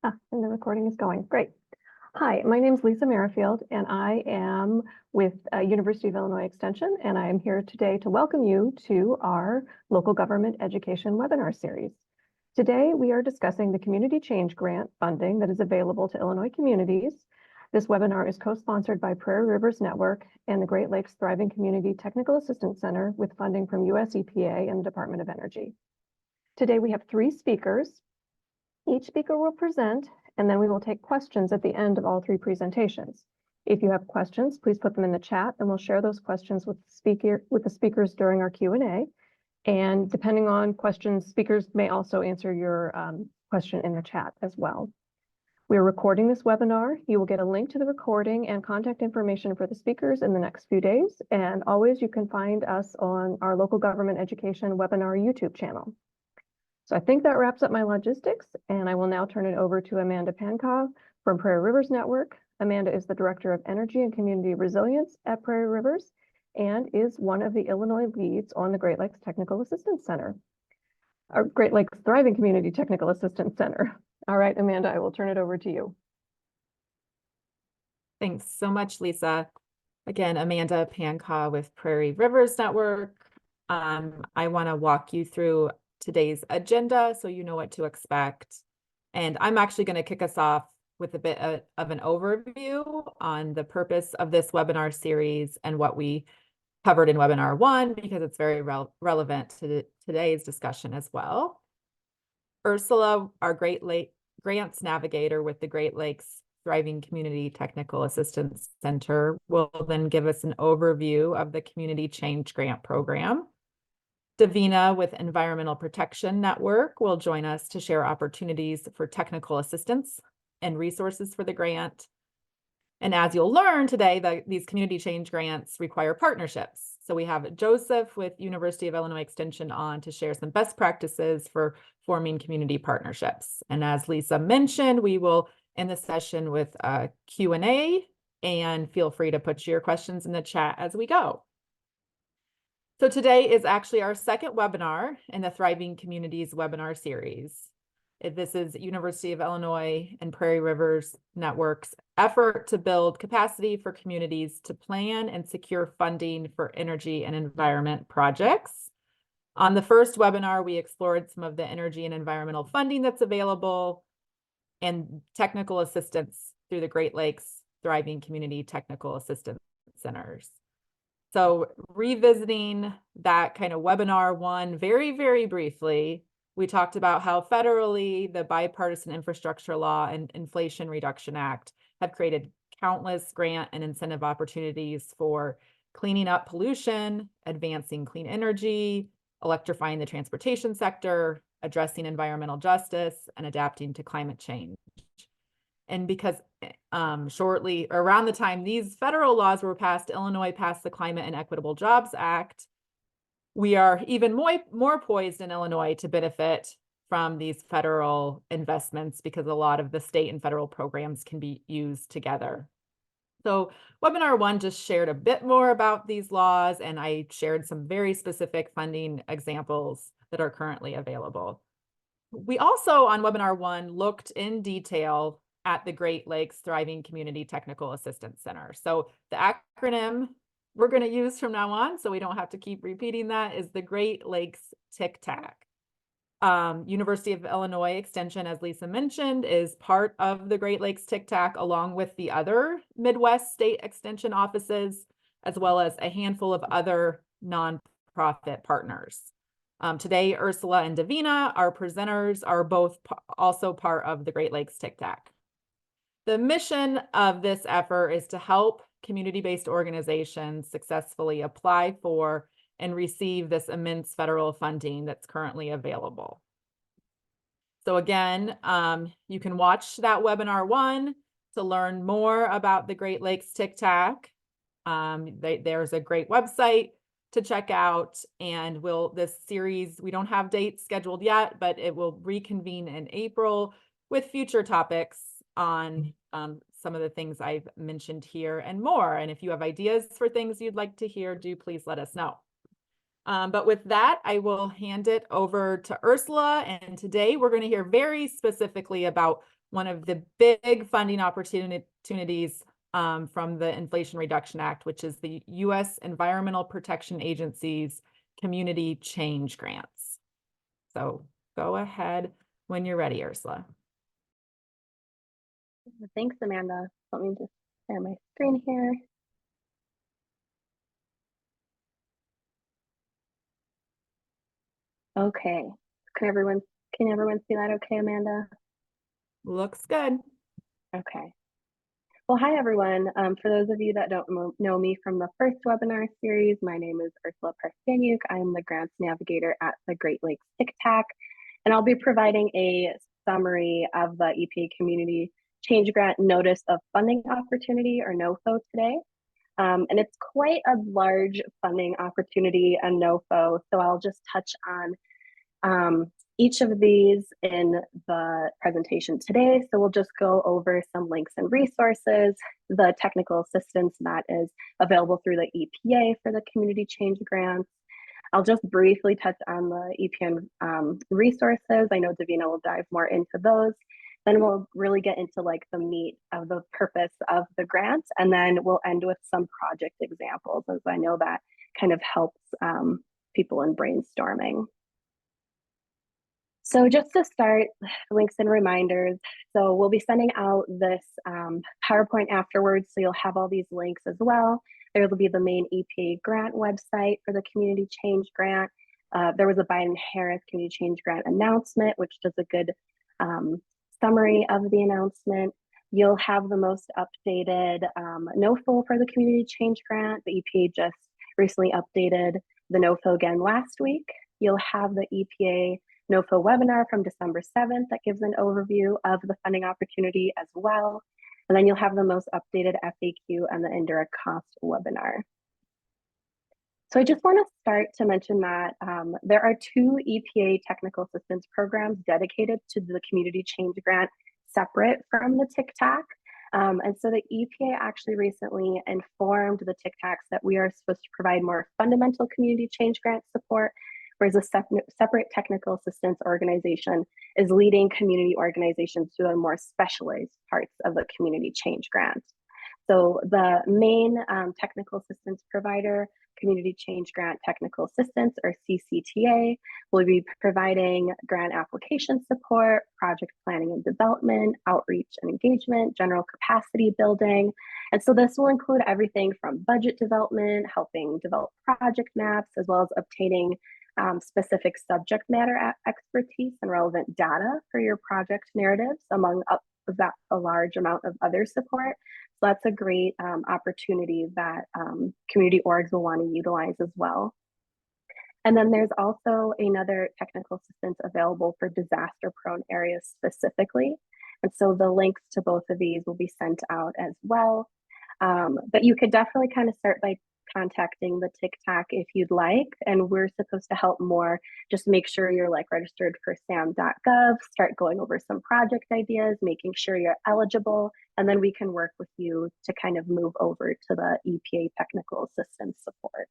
And the recording is going. Great. Hi, my name is Lisa Merrifield, and I am with University of Illinois Extension, and I am here today to welcome you to our local government education webinar series. Today, we are discussing the Community Change Grant funding that is available to Illinois communities. This webinar is co-sponsored by Prairie Rivers Network and the Great Lakes Thriving Community Technical Assistance Center with funding from US EPA and the Department of Energy. Today, we have 3 speakers. Each speaker will present, and then we will take questions at the end of all 3 presentations. If you have questions, please put them in the chat, and we'll share those questions with the speakers during our Q&A. And depending on questions, speakers may also answer your question in the chat as well. We're recording this webinar. You will get a link to the recording and contact information for the speakers in the next few days. And always, you can find us on our local government education webinar YouTube channel. So I think that wraps up my logistics, and I will now turn it over to Amanda Pankau from Prairie Rivers Network. Amanda is the Director of Energy and Community Resilience at Prairie Rivers and is one of the Illinois leads on the Great Lakes Technical Assistance Center, or Great Lakes Thriving Community Technical Assistance Center. All right, Amanda, I will turn it over to you. Thanks so much, Lisa. Again, Amanda Pankau with Prairie Rivers Network. I want to walk you through today's agenda so you know what to expect. And I'm actually going to kick us off with a bit of an overview on the purpose of this webinar series and what we covered in webinar 1, because it's very relevant to today's discussion as well. Ursula, our Great Lakes Grants Navigator with the Great Lakes Thriving Community Technical Assistance Center, will then give us an overview of the Community Change Grant Program. Davina with Environmental Protection Network will join us to share opportunities for technical assistance and resources for the grant. And as you'll learn today, these community change grants require partnerships. So we have Joseph with University of Illinois Extension on to share some best practices for forming community partnerships. And as Lisa mentioned, we will end the session with a Q&A, and feel free to put your questions in the chat as we go. So today is actually our second webinar in the Thriving Communities webinar series. This is University of Illinois and Prairie Rivers Network's effort to build capacity for communities to plan and secure funding for energy and environment projects. On the first webinar, we explored some of the energy and environmental funding that's available and technical assistance through the Great Lakes Thriving Community Technical Assistance Centers. So revisiting that kind of webinar 1 very, very briefly, we talked about how federally the Bipartisan Infrastructure Law and Inflation Reduction Act have created countless grant and incentive opportunities for cleaning up pollution, advancing clean energy, electrifying the transportation sector, addressing environmental justice, and adapting to climate change. And because shortly around the time these federal laws were passed, Illinois passed the Climate and Equitable Jobs Act. We are even more poised in Illinois to benefit from these federal investments because a lot of the state and federal programs can be used together. So webinar 1 just shared a bit more about these laws, and I shared some very specific funding examples that are currently available. We also, on webinar 1, looked in detail at the Great Lakes Thriving Community Technical Assistance Center. So the acronym we're going to use from now on, so we don't have to keep repeating that, is the Great Lakes TICTAC. University of Illinois Extension, as Lisa mentioned, is part of the Great Lakes TICTAC, along with the other Midwest state extension offices, as well as a handful of other nonprofit partners. Today, Ursula and Davina, our presenters, are both also part of the Great Lakes TICTAC. The mission of this effort is to help community-based organizations successfully apply for and receive this immense federal funding that's currently available. So again, you can watch that webinar 1 to learn more about the Great Lakes TICTAC. There's a great website to check out, and this series, we don't have dates scheduled yet, but it will reconvene in April with future topics on some of the things I've mentioned here and more. And if you have ideas for things you'd like to hear, do please let us know. But with that, I will hand it over to Ursula. And today we're going to hear very specifically about one of the big funding opportunities from the Inflation Reduction Act, which is the U.S. Environmental Protection Agency's Community Change Grants. So go ahead when you're ready, Ursula. Thanks, Amanda. Let me just share my screen here. Okay, can everyone see that okay, Amanda? Looks good. Okay. Well, hi, everyone. For those of you that don't know me from the first webinar series, my name is Ursula Parstanyuk. I'm the grants navigator at the Great Lakes TICTAC, and I'll be providing a summary of the EPA Community Change Grant Notice of Funding Opportunity, or NOFO, today. And it's quite a large funding opportunity, a NOFO, so I'll just touch on each of these in the presentation today. So we'll just go over some links and resources, the technical assistance that is available through the EPA for the community change grants. I'll just briefly touch on the EPA resources. I know Davina will dive more into those. Then we'll really get into like the meat of the purpose of the grant. And then we'll end with some project examples, as I know that kind of helps people in brainstorming. So just to start, links and reminders. So we'll be sending out this PowerPoint afterwards, so you'll have all these links as well. There will be the main EPA grant website for the Community Change Grant. There was a Biden-Harris Community Change Grant announcement, which does a good summary of the announcement. You'll have the most updated NOFO for the Community Change Grant. The EPA just recently updated the NOFO again last week. You'll have the EPA NOFO webinar from December 7th that gives an overview of the funding opportunity as well. And then you'll have the most updated FAQ and the indirect cost webinar. So I just want to start to mention that there are 2 EPA technical assistance programs dedicated to the Community Change Grant, separate from the TICTAC. And so the EPA actually recently informed the TICTACs that we are supposed to provide more fundamental community change grant support, whereas a separate technical assistance organization is leading community organizations to the more specialized parts of the community change grant. So the main technical assistance provider, Community Change Grant Technical Assistance, or CCTA, will be providing grant application support, project planning and development, outreach and engagement, general capacity building. And so this will include everything from budget development, helping develop project maps, as well as obtaining specific subject matter expertise and relevant data for your project narratives, among a large amount of other support. So that's a great opportunity that community orgs will want to utilize as well. And then there's also another technical assistance available for disaster-prone areas specifically. And so the links to both of these will be sent out as well. But you could definitely kind of start by contacting the TICTAC if you'd like, and we're supposed to help more. Just make sure you're like registered for sam.gov, start going over some project ideas, making sure you're eligible, and then we can work with you to kind of move over to the EPA technical assistance support.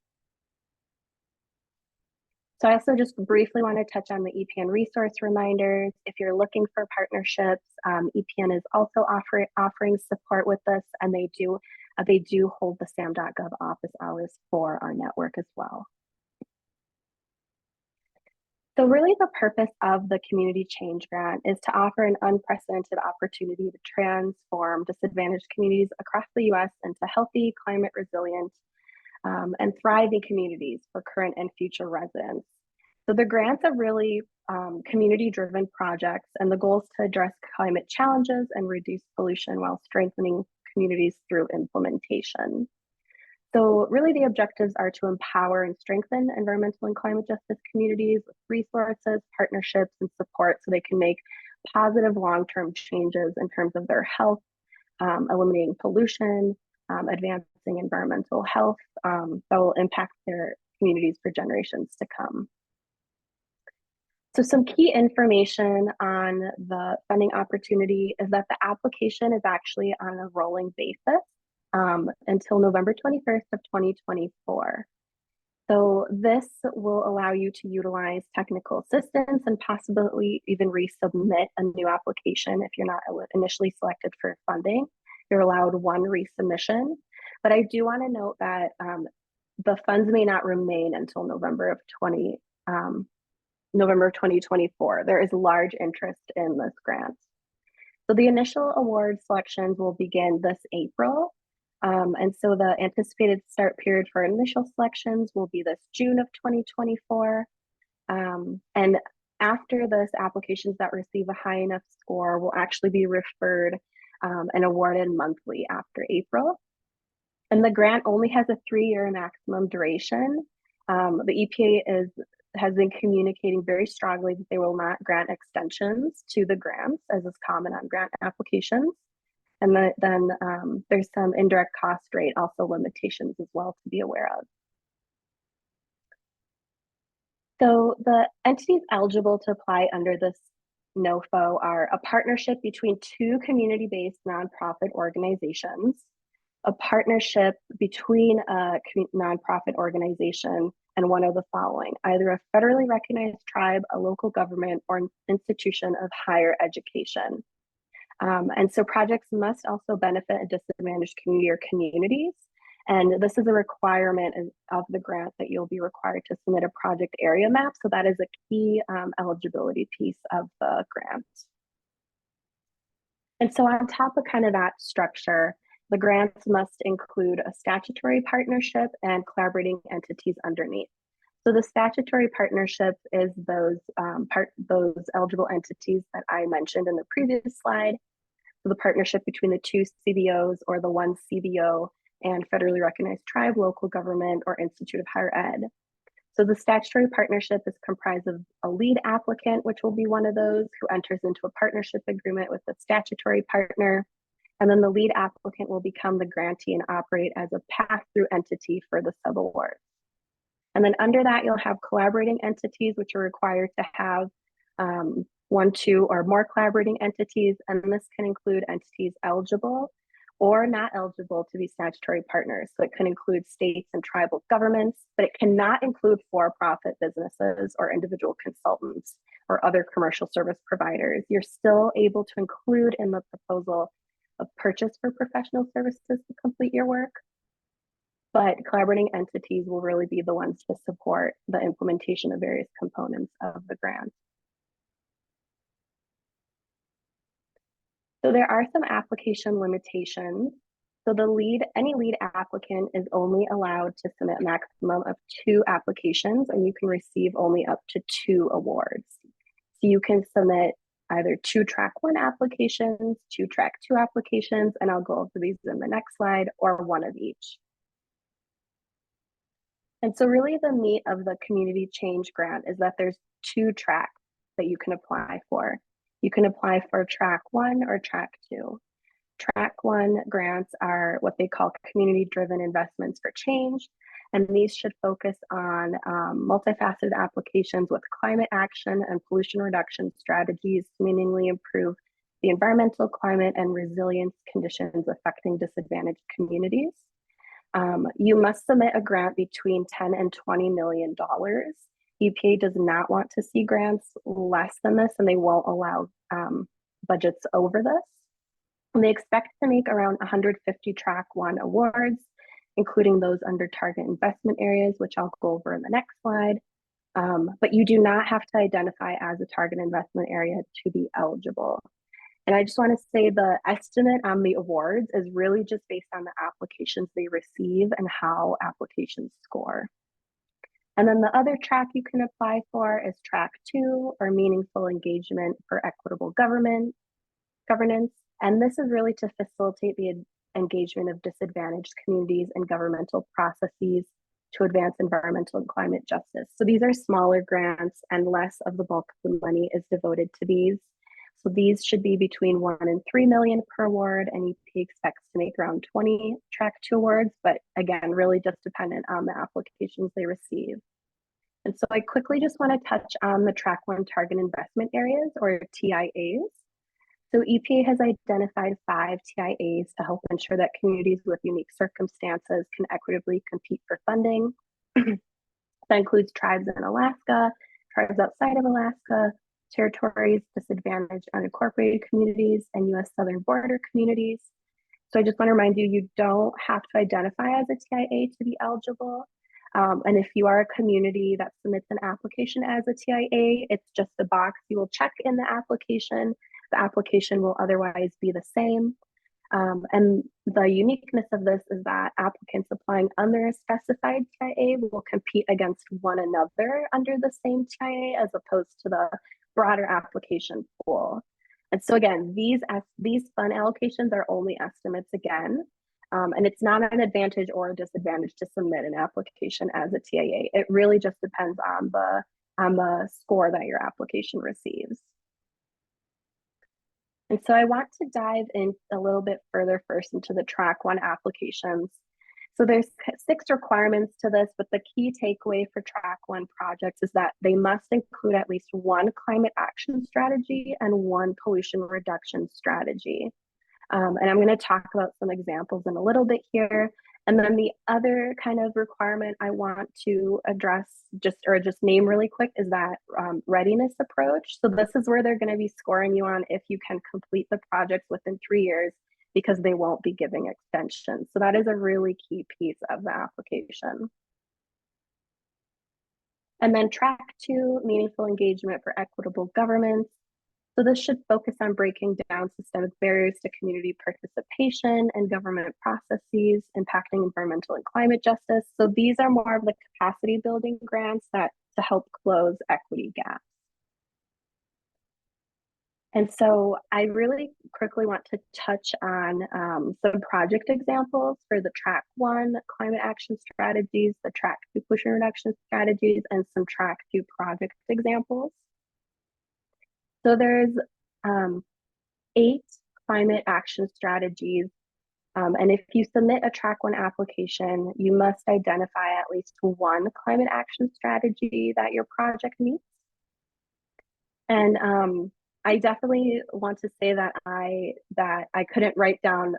So I also just briefly want to touch on the EPN resource reminders. If you're looking for partnerships, EPN is also offering support with this, and they do hold the sam.gov office hours for our network as well. So really the purpose of the Community Change Grant is to offer an unprecedented opportunity to transform disadvantaged communities across the US into healthy, climate resilient, and thriving communities for current and future residents. So the grants are really community-driven projects, and the goal is to address climate challenges and reduce pollution while strengthening communities through implementation. So really the objectives are to empower and strengthen environmental and climate justice communities with resources, partnerships, and support so they can make positive long-term changes in terms of their health, eliminating pollution, advancing environmental health that will impact their communities for generations to come. So some key information on the funding opportunity is that the application is actually on a rolling basis until November 21st of 2024. So this will allow you to utilize technical assistance and possibly even resubmit a new application if you're not initially selected for funding. You're allowed one resubmission. But I do want to note that the funds may not remain until November of 2024. There is large interest in this grant. So the initial award selections will begin this April. And so the anticipated start period for initial selections will be this June of 2024. And after this, applications that receive a high enough score will actually be referred and awarded monthly after April. And the grant only has a 3-year maximum duration. The EPA has been communicating very strongly that they will not grant extensions to the grants, as is common on grant applications. And then there's some indirect cost rate also limitations as well to be aware of. So the entities eligible to apply under this NOFO are a partnership between 2 community-based nonprofit organizations, a partnership between a nonprofit organization and one of the following, either a federally recognized tribe, a local government, or an institution of higher education. And so projects must also benefit a disadvantaged community or communities. And this is a requirement of the grant that you'll be required to submit a project area map. So that is a key eligibility piece of the grant. And so on top of kind of that structure, the grants must include a statutory partnership and collaborating entities underneath. So the statutory partnership is those eligible entities that I mentioned in the previous slide. So the partnership between the 2 CBOs or the 1 CBO and federally recognized tribe, local government, or institute of higher ed. So the statutory partnership is comprised of a lead applicant, which will be one of those who enters into a partnership agreement with the statutory partner. And then the lead applicant will become the grantee and operate as a pass-through entity for the subawards. And then under that, you'll have collaborating entities, which are required to have 1, 2, or more collaborating entities. And this can include entities eligible or not eligible to be statutory partners. So it can include states and tribal governments, but it cannot include for-profit businesses or individual consultants or other commercial service providers. You're still able to include in the proposal a purchase for professional services to complete your work, but collaborating entities will really be the ones to support the implementation of various components of the grant. So there are some application limitations. So any lead applicant is only allowed to submit a maximum of 2 applications, and you can receive only up to 2 awards. So you can submit either 2 track 1 applications, 2 track 2 applications, and I'll go over these in the next slide, or 1 of each. And so really the meat of the community change grant is that there's 2 tracks that you can apply for. You can apply for track 1 or track 2. Track 1 grants are what they call community-driven investments for change, and these should focus on multifaceted applications with climate action and pollution reduction strategies to meaningfully improve the environmental, climate, and resilience conditions affecting disadvantaged communities. You must submit a grant between $10 and $20 million. EPA does not want to see grants less than this, and they won't allow budgets over this. And they expect to make around 150 track 1 awards, including those under target investment areas, which I'll go over in the next slide. But you do not have to identify as a target investment area to be eligible. And I just want to say the estimate on the awards is really just based on the applications they receive and how applications score. And then the other track you can apply for is track 2, or meaningful engagement for equitable governance. And this is really to facilitate the engagement of disadvantaged communities and governmental processes to advance environmental and climate justice. So these are smaller grants, and less of the bulk of the money is devoted to these. So these should be between 1 and 3 million per award, and EPA expects to make around 20 track 2 awards, but again, really just dependent on the applications they receive. And so I quickly just want to touch on the track 1 target investment areas, or TIAs. So EPA has identified 5 TIAs to help ensure that communities with unique circumstances can equitably compete for funding. That includes tribes in Alaska, tribes outside of Alaska, territories, disadvantaged unincorporated communities, and U.S. southern border communities. So I just want to remind you, you don't have to identify as a TIA to be eligible. And if you are a community that submits an application as a TIA, it's just a box you will check in the application. The application will otherwise be the same. And the uniqueness of this is that applicants applying under a specified TIA will compete against one another under the same TIA as opposed to the broader application pool. And so again, these fund allocations are only estimates again, and it's not an advantage or a disadvantage to submit an application as a TIA. It really just depends on the score that your application receives. And so I want to dive in a little bit further first into the Track 1 applications. So there's 6 requirements to this, but the key takeaway for Track 1 projects is that they must include at least 1 climate action strategy and 1 pollution reduction strategy. And I'm going to talk about some examples in a little bit here. And then the other kind of requirement I want to address just name really quick is that readiness approach. So this is where they're going to be scoring you on if you can complete the projects within 3 years, because they won't be giving extensions. So that is a really key piece of the application. And then Track 2, meaningful engagement for equitable governance. So this should focus on breaking down systemic barriers to community participation and government processes impacting environmental and climate justice. So these are more of the capacity building grants that to help close equity gaps. And so I really quickly want to touch on some project examples for the Track 1 climate action strategies, the Track 2 pollution reduction strategies, and some Track 2 project examples. So there's 8 climate action strategies. And if you submit a Track 1 application, you must identify at least 1 climate action strategy that your project meets. And I definitely want to say that I couldn't write down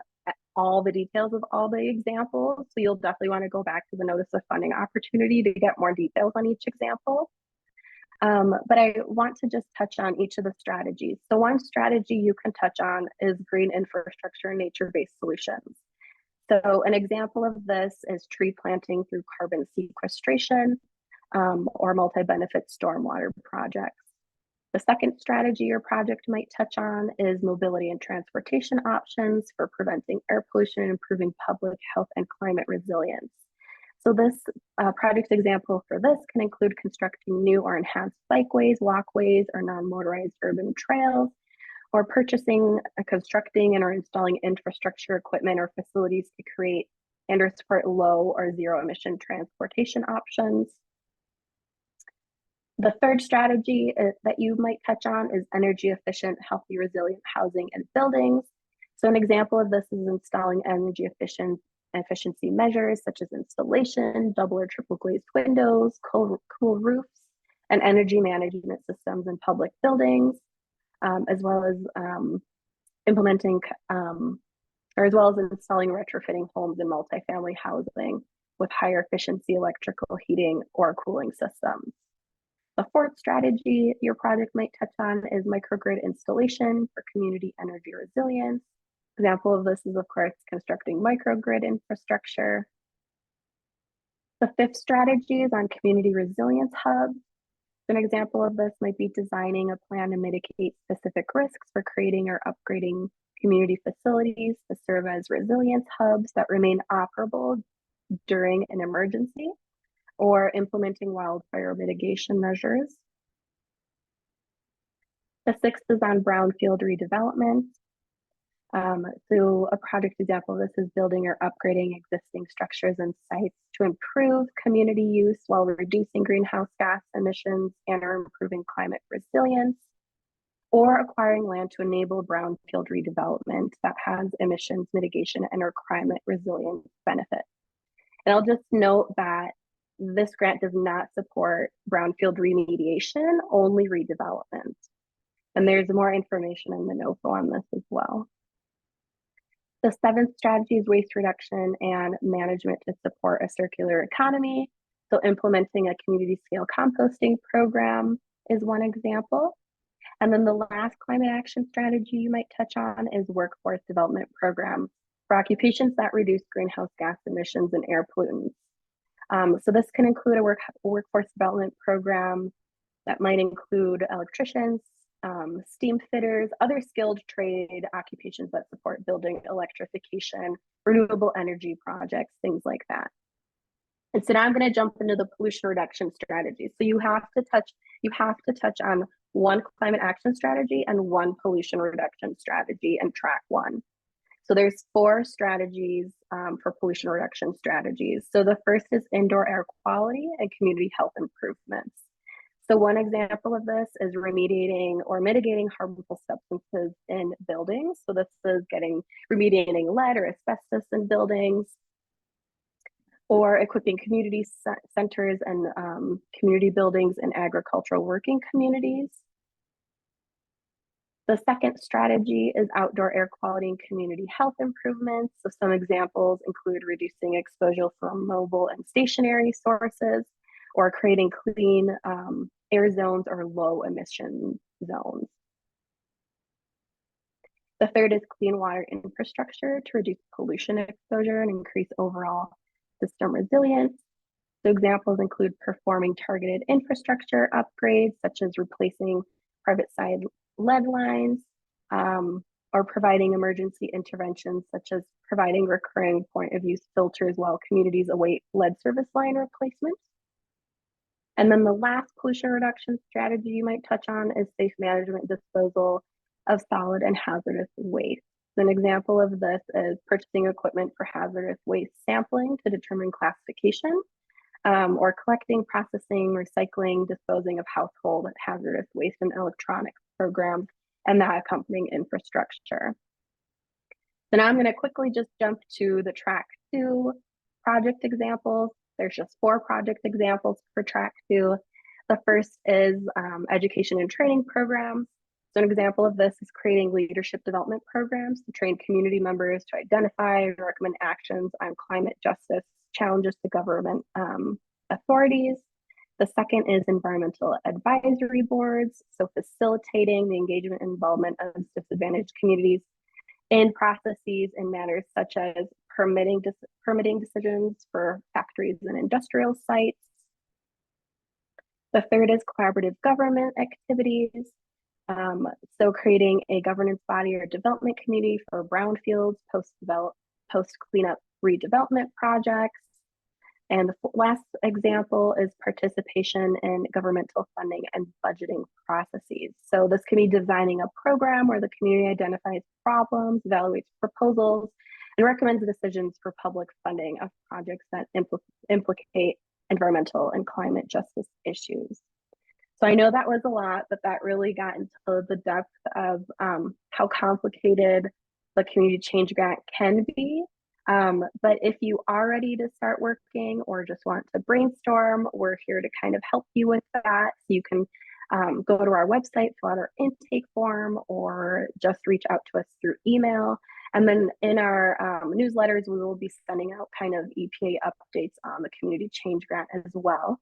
all the details of all the examples. So you'll definitely want to go back to the notice of funding opportunity to get more details on each example. But I want to just touch on each of the strategies. So one strategy you can touch on is green infrastructure and nature-based solutions. So an example of this is tree planting through carbon sequestration or multi-benefit stormwater projects. The second strategy your project might touch on is mobility and transportation options for preventing air pollution and improving public health and climate resilience. So this project example for this can include constructing new or enhanced bikeways, walkways, or non-motorized urban trails, or purchasing, constructing, and or installing infrastructure, equipment, or facilities to create and or support low or zero emission transportation options. The third strategy that you might touch on is energy efficient, healthy, resilient housing and buildings. So an example of this is installing energy efficiency measures such as installation, double or triple glazed windows, cool roofs, and energy management systems in public buildings, as well as installing retrofitting homes in multifamily housing with higher efficiency electrical heating or cooling systems. The fourth strategy your project might touch on is microgrid installation for community energy resilience. Example of this is, of course, constructing microgrid infrastructure. The fifth strategy is on community resilience hubs. An example of this might be designing a plan to mitigate specific risks for creating or upgrading community facilities to serve as resilience hubs that remain operable during an emergency, or implementing wildfire mitigation measures. The sixth is on brownfield redevelopment. So a project example of this is building or upgrading existing structures and sites to improve community use while reducing greenhouse gas emissions and or improving climate resilience, or acquiring land to enable brownfield redevelopment that has emissions mitigation and or climate resilience benefits. And I'll just note that this grant does not support brownfield remediation, only redevelopment. And there's more information in the NOFO on this as well. The seventh strategy is waste reduction and management to support a circular economy. So implementing a community scale composting program is one example. And then the last climate action strategy you might touch on is workforce development program for occupations that reduce greenhouse gas emissions and air pollutants. So this can include a workforce development program that might include electricians, steam fitters, other skilled trade occupations that support building electrification, renewable energy projects, things like that. And so now I'm going to jump into the pollution reduction strategy. So you have to touch on one climate action strategy and one pollution reduction strategy and track one. So there's 4 strategies for pollution reduction strategies. So the first is indoor air quality and community health improvements. So one example of this is remediating or mitigating harmful substances in buildings. So this is remediating lead or asbestos in buildings, or equipping community centers and community buildings and agricultural working communities. The second strategy is outdoor air quality and community health improvements. So some examples include reducing exposure from mobile and stationary sources, or creating clean air zones or low emission zones. The third is clean water infrastructure to reduce pollution exposure and increase overall system resilience. So examples include performing targeted infrastructure upgrades, such as replacing private side lead lines, or providing emergency interventions, such as providing recurring point of use filters while communities await lead service line replacement. And then the last pollution reduction strategy you might touch on is safe management disposal of solid and hazardous waste. An example of this is purchasing equipment for hazardous waste sampling to determine classification, or collecting, processing, recycling, disposing of household hazardous waste and electronics programs and that accompanying infrastructure. So now I'm going to quickly just jump to the track 2 project examples. There's just 4 project examples for track 2. The first is education and training programs. So an example of this is creating leadership development programs to train community members to identify and recommend actions on climate justice challenges to government authorities. The second is environmental advisory boards, so facilitating the engagement and involvement of disadvantaged communities in processes and matters such as permitting decisions for factories and industrial sites. The third is collaborative government activities. So creating a governance body or development community for brownfields, post-cleanup redevelopment projects. And the last example is participation in governmental funding and budgeting processes. So this can be designing a program where the community identifies problems, evaluates proposals, and recommends decisions for public funding of projects that implicate environmental and climate justice issues. So I know that was a lot, but that really got into the depth of how complicated the community change grant can be. But if you are ready to start working or just want to brainstorm, we're here to kind of help you with that. So you can go to our website, fill out our intake form, or just reach out to us through email. And then in our newsletters, we will be sending out kind of EPA updates on the community change grant as well.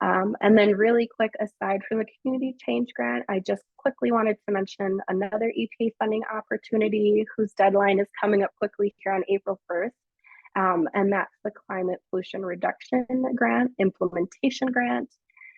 And then really quick, aside from the community change grant, I just quickly wanted to mention another EPA funding opportunity whose deadline is coming up quickly here on April 1st. And that's the Climate Pollution Reduction Grant, Implementation Grant.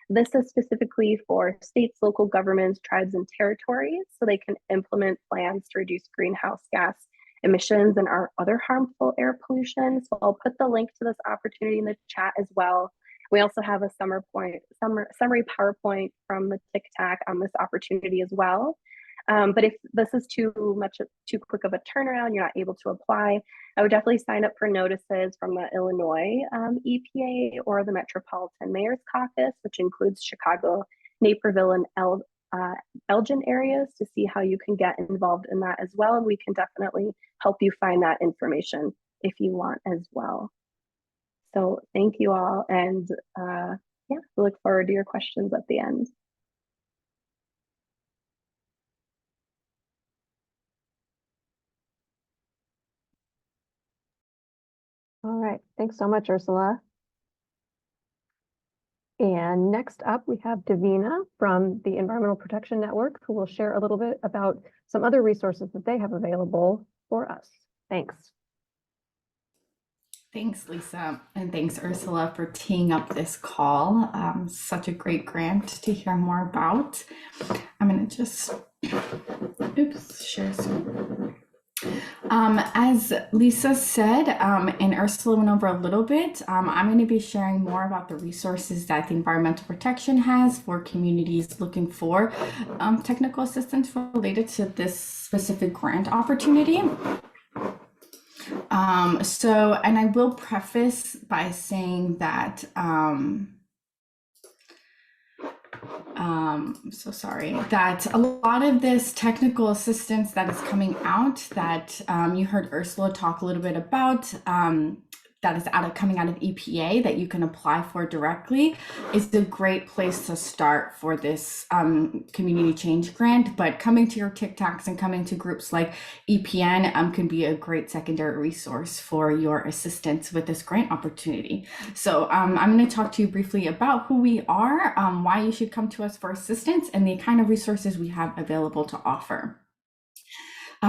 This is specifically for states, local governments, tribes, and territories, so they can implement plans to reduce greenhouse gas emissions and our other harmful air pollution. So I'll put the link to this opportunity in the chat as well. We also have a summary PowerPoint from the TikTok on this opportunity as well. But if this is too quick of a turnaround, you're not able to apply, I would definitely sign up for notices from the Illinois EPA or the Metropolitan Mayor's Caucus, which includes Chicago, Naperville, and Elgin areas, to see how you can get involved in that as well. And we can definitely help you find that information if you want as well. So thank you all, and yeah, we look forward to your questions at the end. All right, thanks so much, Ursula. And next up, we have Davina from the Environmental Protection Network, who will share a little bit about some other resources that they have available for us. Thanks. Thanks, Lisa, and thanks, Ursula, for teeing up this call. Such a great grant to hear more about. I'm going to just, share some. As Lisa said, and Ursula went over a little bit, I'm going to be sharing more about the resources that the Environmental Protection has for communities looking for technical assistance related to this specific grant opportunity. And I will preface by saying that, that a lot of this technical assistance that is coming out that you heard Ursula talk a little bit about, that is coming out of EPA that you can apply for directly is a great place to start for this community change grant. But coming to your TikToks and coming to groups like EPN can be a great secondary resource for your assistance with this grant opportunity. So I'm going to talk to you briefly about who we are, why you should come to us for assistance, and the kind of resources we have available to offer.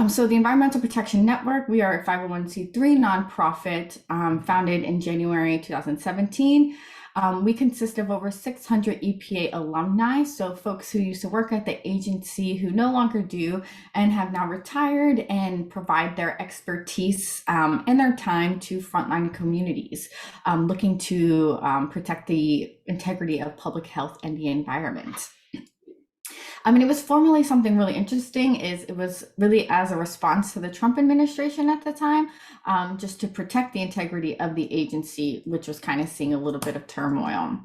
So the Environmental Protection Network, we are a 501c3 nonprofit founded in January 2017. We consist of over 600 EPA alumni, so folks who used to work at the agency who no longer do and have now retired and provide their expertise and their time to frontline communities looking to protect the integrity of public health and the environment. It was formerly something really interesting. It was really as a response to the Trump administration at the time, just to protect the integrity of the agency, which was kind of seeing a little bit of turmoil.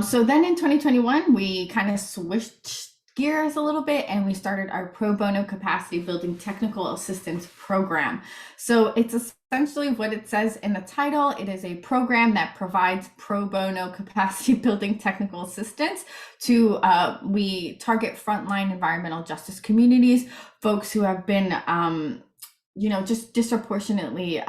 So then in 2021, we kind of switched gears a little bit and we started our pro bono capacity building technical assistance program. So it's essentially what it says in the title. It is a program that provides pro bono capacity building technical assistance to, we target frontline environmental justice communities, folks who have been, just disproportionately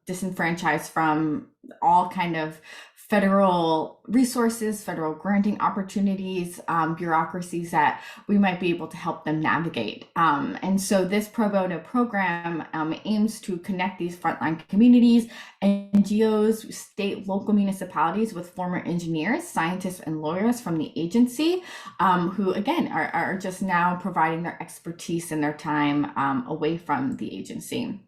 disenfranchised from all kind of federal resources, federal granting opportunities, bureaucracies that we might be able to help them navigate. And so this pro bono program aims to connect these frontline communities, NGOs, state, local municipalities with former engineers, scientists, and lawyers from the agency, who again are just now providing their expertise and their time away from the agency.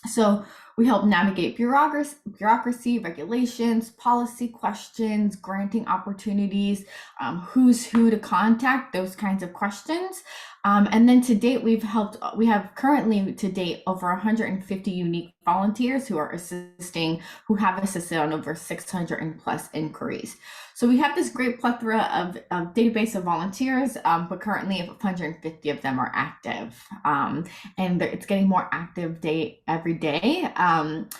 So we help navigate bureaucracy, regulations, policy questions, granting opportunities, who's who to contact, those kinds of questions. And then to date, we have currently to date over 150 unique volunteers who have assisted on over 600 plus inquiries. So we have this great plethora of database of volunteers, but currently 150 of them are active, and it's getting more active every day. And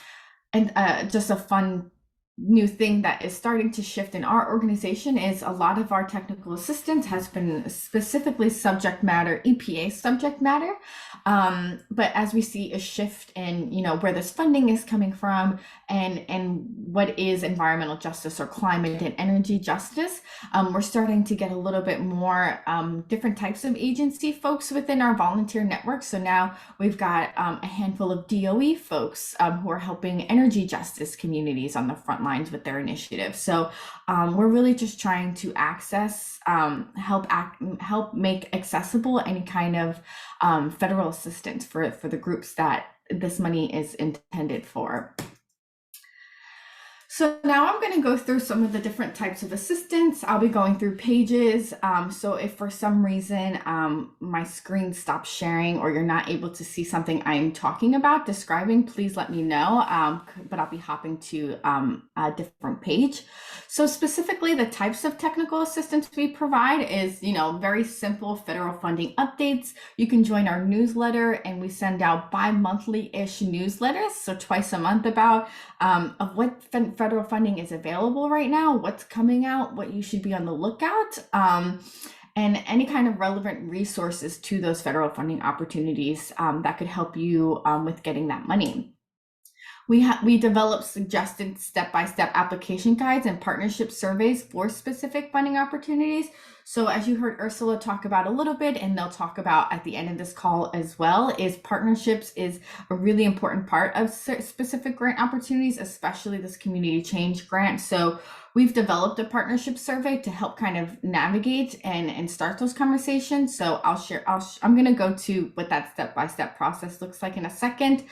just a fun new thing that is starting to shift in our organization is a lot of our technical assistance has been specifically EPA subject matter. But as we see a shift in, where this funding is coming from and what is environmental justice or climate and energy justice, we're starting to get a little bit more different types of agency folks within our volunteer network. So now we've got a handful of DOE folks who are helping energy justice communities on the front lines with their initiatives. So we're really just trying to access, help make accessible any kind of federal assistance for the groups that this money is intended for. So now I'm going to go through some of the different types of assistance. I'll be going through pages. So if for some reason my screen stops sharing or you're not able to see something I'm talking about, describing, please let me know. But I'll be hopping to a different page. So specifically the types of technical assistance we provide is, very simple federal funding updates. You can join our newsletter and we send out bi-monthly-ish newsletters. So twice a month about of what federal funding is available right now, what's coming out, what you should be on the lookout, and any kind of relevant resources to those federal funding opportunities that could help you with getting that money. We develop suggested step-by-step application guides and partnership surveys for specific funding opportunities. So as you heard Ursula talk about a little bit, and they'll talk about at the end of this call as well, is partnerships is a really important part of specific grant opportunities, especially this community change grant. So we've developed a partnership survey to help kind of navigate and start those conversations. So I'm going to go to what that step-by-step process looks like in a second.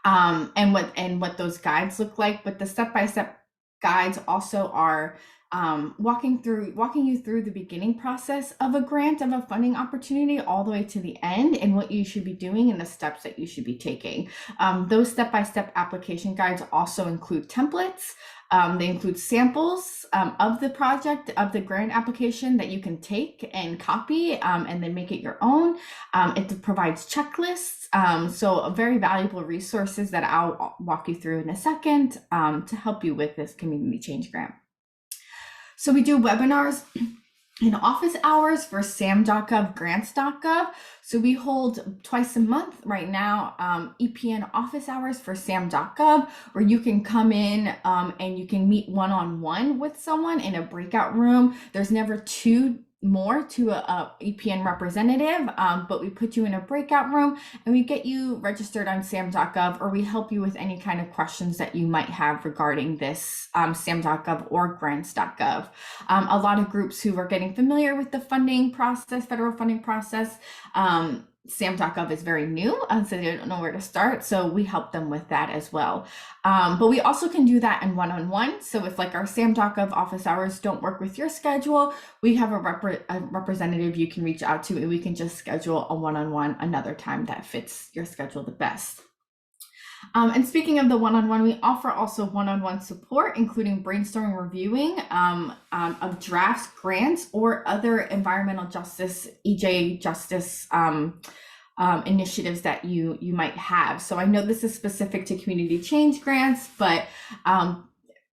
And what those guides look like, but the step-by-step guides also are walking you through the beginning process of a grant, of a funding opportunity, all the way to the end, and what you should be doing and the steps that you should be taking. Those step-by-step application guides also include templates. They include samples of the project, of the grant application that you can take and copy and then make it your own. It provides checklists, so very valuable resources that I'll walk you through in a second to help you with this community change grant. So we do webinars in office hours for sam.gov, grants.gov. So we hold twice a month right now, EPN office hours for sam.gov, where you can come in and you can meet one-on-one with someone in a breakout room. There's never two more to a EPN representative, but we put you in a breakout room and we get you registered on sam.gov, or we help you with any kind of questions that you might have regarding this sam.gov or grants.gov. A lot of groups who are getting familiar with the funding process, federal funding process, sam.gov is very new, so they don't know where to start. So we help them with that as well. But we also can do that in one-on-one. So if like our sam.gov office hours don't work with your schedule, we have a representative you can reach out to, and we can just schedule a one-on-one another time that fits your schedule the best. And speaking of the one-on-one, we offer also one-on-one support, including brainstorming, reviewing of drafts, grants, or other environmental justice, EJ justice initiatives that you might have. So I know this is specific to community change grants, but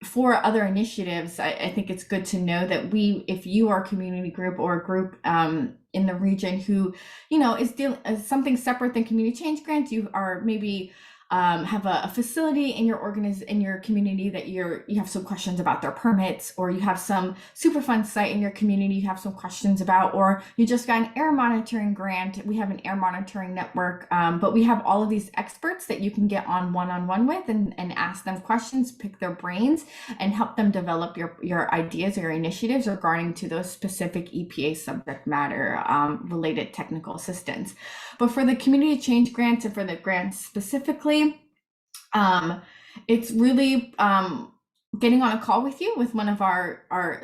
for other initiatives, I think it's good to know that if you are a community group or a group in the region who, is dealing something separate than community change grants, you are maybe have a facility in your community that you have some questions about their permits, or you have some Superfund site in your community you have some questions about, or you just got an air monitoring grant. We have an air monitoring network, but we have all of these experts that you can get on one-on-one with and ask them questions, pick their brains, and help them develop your ideas or your initiatives regarding to those specific EPA subject matter related technical assistance. But for the community change grants and for the grants specifically, it's really getting on a call with you with one of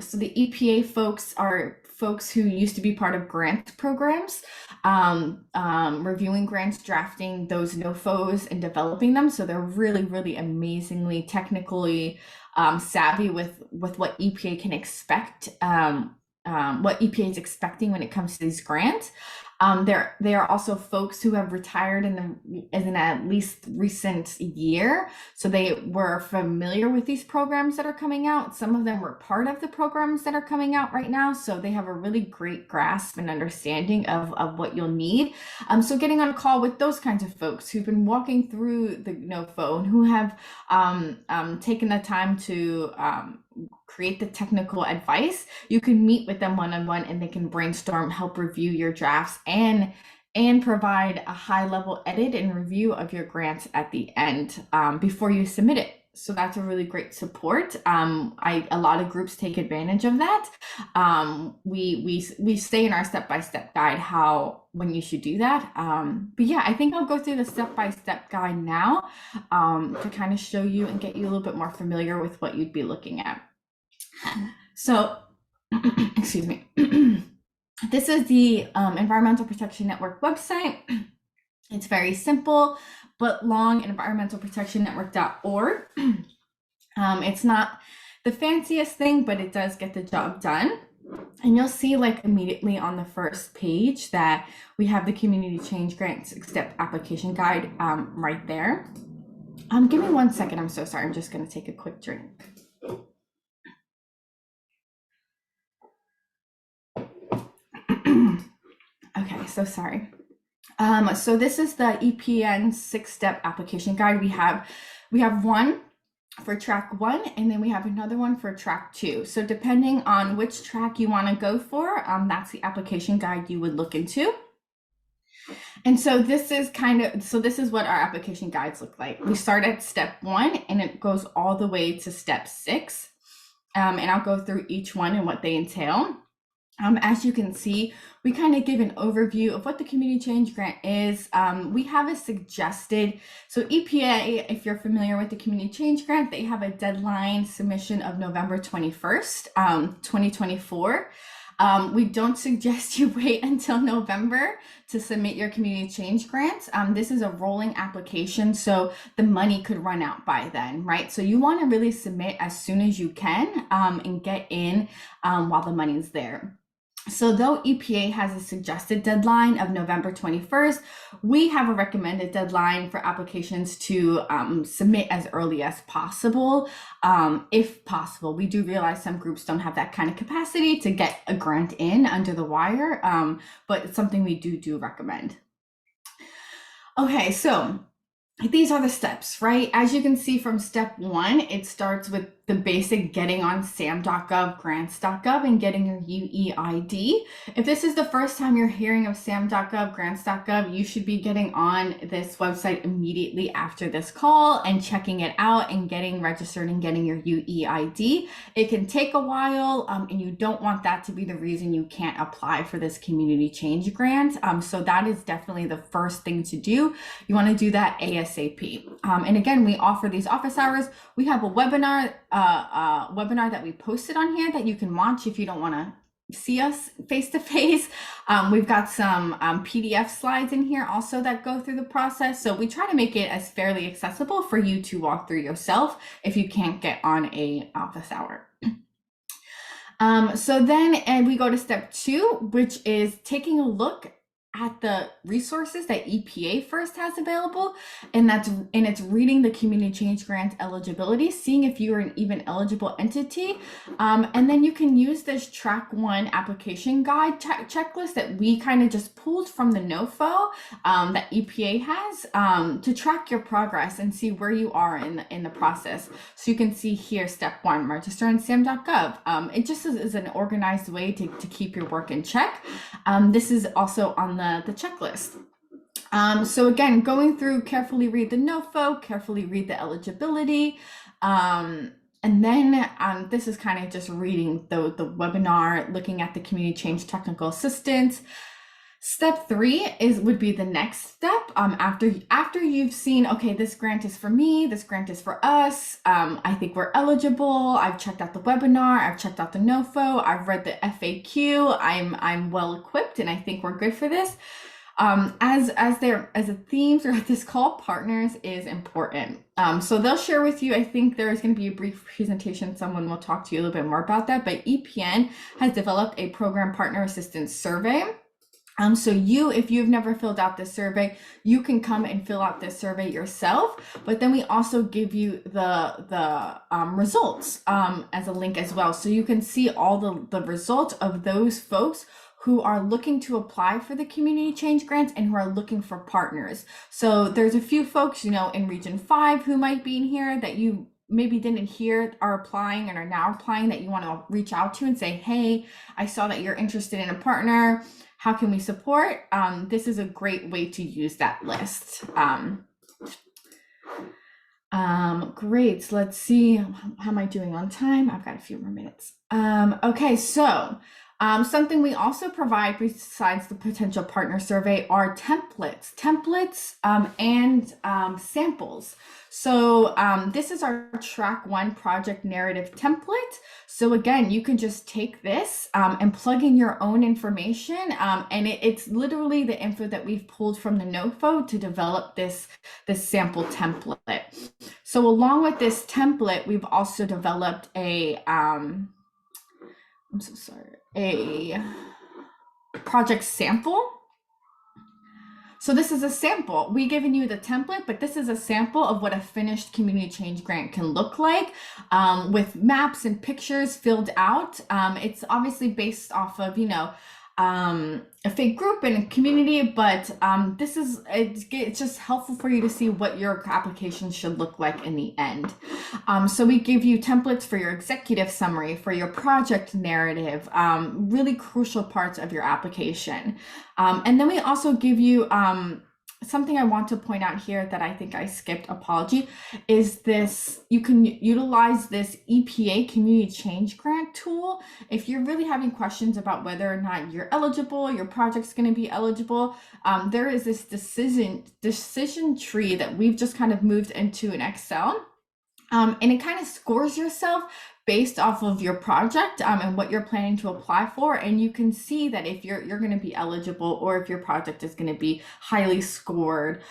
so the EPA folks are folks who used to be part of grant programs, reviewing grants, drafting those NOFOs and developing them. So they're really, really amazingly technically savvy with what EPA can expect, what EPA is expecting when it comes to these grants. They are also folks who have retired in at least recent year, so they were familiar with these programs that are coming out. Some of them were part of the programs that are coming out right now, so they have a really great grasp and understanding of what you'll need. So getting on a call with those kinds of folks who've been walking through the NOFO and who have taken the time to create the technical advice, you can meet with them one-on-one and they can brainstorm, help review your drafts, and provide a high-level edit and review of your grants at the end before you submit it. So that's a really great support. A lot of groups take advantage of that. We say in our step-by-step guide when you should do that. But yeah, I think I'll go through the step-by-step guide now to kind of show you and get you a little bit more familiar with what you'd be looking at. So, excuse me. This is the Environmental Protection Network website. It's very simple but long, environmentalprotectionnetwork.org. It's not the fanciest thing, but it does get the job done. And you'll see like immediately on the first page that we have the Community Change Grant Step Application Guide right there. Give me 1 second. I'm so sorry. I'm just going to take a quick drink. Okay, so sorry. So this is the EPN 6-step application guide. We have one for track 1, and then we have another one for track 2. So depending on which track you want to go for, that's the application guide you would look into. And so this is what our application guides look like. We start at step 1 and it goes all the way to step 6. And I'll go through each one and what they entail. As you can see, we kind of give an overview of what the community change grant is. We have a suggested, so EPA, if you're familiar with the community change grant, they have a deadline submission of November 21st, 2024. We don't suggest you wait until November to submit your community change grant. This is a rolling application, so the money could run out by then, right? So you want to really submit as soon as you can and get in while the money's there. So though EPA has a suggested deadline of November 21st, we have a recommended deadline for applications to submit as early as possible, if possible. We do realize some groups don't have that kind of capacity to get a grant in under the wire, but it's something we do recommend. Okay, so these are the steps, right? As you can see from step 1, it starts with the basic getting on sam.gov, grants.gov, and getting your UEID. If this is the first time you're hearing of sam.gov, grants.gov, you should be getting on this website immediately after this call and checking it out and getting registered and getting your UEID. It can take a while, and you don't want that to be the reason you can't apply for this community change grant. So that is definitely the first thing to do. You want to do that ASAP. And again, we offer these office hours. We have a webinar that we posted on here that you can watch if you don't want to see us face to face. We've got some PDF slides in here also that go through the process. So we try to make it as fairly accessible for you to walk through yourself if you can't get on a office hour. So then we go to step 2, which is taking a look at the resources that EPA first has available, and it's reading the community change grant eligibility, seeing if you're an even eligible entity, and then you can use this track 1 application guide checklist that we kind of just pulled from the NOFO that EPA has to track your progress and see where you are in the process. So you can see here, step 1, register on sam.gov. It just is an organized way to keep your work in check. This is also on the checklist. So again, going through, carefully read the NOFO, carefully read the eligibility, and then this is kind of just reading the webinar, looking at the community change technical assistance. Step 3 would be the next step. After you've seen, okay, this grant is for me, this grant is for us, I think we're eligible, I've checked out the webinar, I've checked out the NOFO, I've read the FAQ, I'm well equipped, and I think we're good for this. As a theme throughout this call, partners is important. So they'll share with you, I think there is going to be a brief presentation, someone will talk to you a little bit more about that, but EPN has developed a program partner assistance survey. So if you've never filled out this survey, you can come and fill out this survey yourself, but then we also give you the results as a link as well. So you can see all the results of those folks who are looking to apply for the community change grants and who are looking for partners. So there's a few folks, in Region 5 who might be in here that you maybe didn't hear are applying and are now applying, that you want to reach out to and say, hey, I saw that you're interested in a partner. How can we support? This is a great way to use that list. Great. So let's see. How am I doing on time? I've got a few more minutes. Okay, so something we also provide besides the potential partner survey are templates and samples. So this is our track 1 project narrative template. So again, you can just take this and plug in your own information, and it's literally the info that we've pulled from the NOFO to develop this sample template. So along with this template, we've also developed a project sample. So this is a sample. We've given you the template, but this is a sample of what a finished community change grant can look like, with maps and pictures filled out. It's obviously based off of, a fake group and a community, but it's just helpful for you to see what your application should look like in the end. So we give you templates for your executive summary, for your project narrative, really crucial parts of your application. And then we also give you something I want to point out here that I think I skipped, apology, is this, you can utilize this EPA Community Change Grant tool. If you're really having questions about whether or not you're eligible, your project's going to be eligible, there is this decision tree that we've just kind of moved into an Excel. And it kind of scores yourself based off of your project and what you're planning to apply for. And you can see that if you're going to be eligible or if your project is going to be highly scored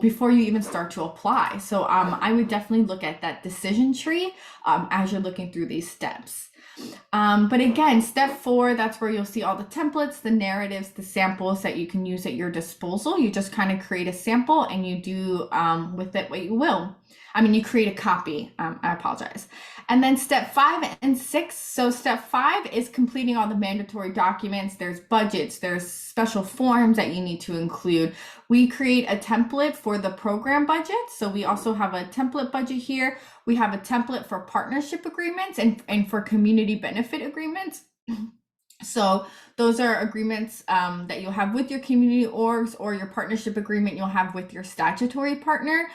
before you even start to apply. So I would definitely look at that decision tree as you're looking through these steps. But again, step 4, that's where you'll see all the templates, the narratives, the samples that you can use at your disposal. You just kind of create a sample and you do with it what you will. I mean, you create a copy. I apologize. And then step 5 and 6. So step 5 is completing all the mandatory documents. There's budgets, there's special forms that you need to include. We create a template for the program budget. So we also have a template budget here. We have a template for partnership agreements and for community benefit agreements. So those are agreements that you'll have with your community orgs, or your partnership agreement you'll have with your statutory partner.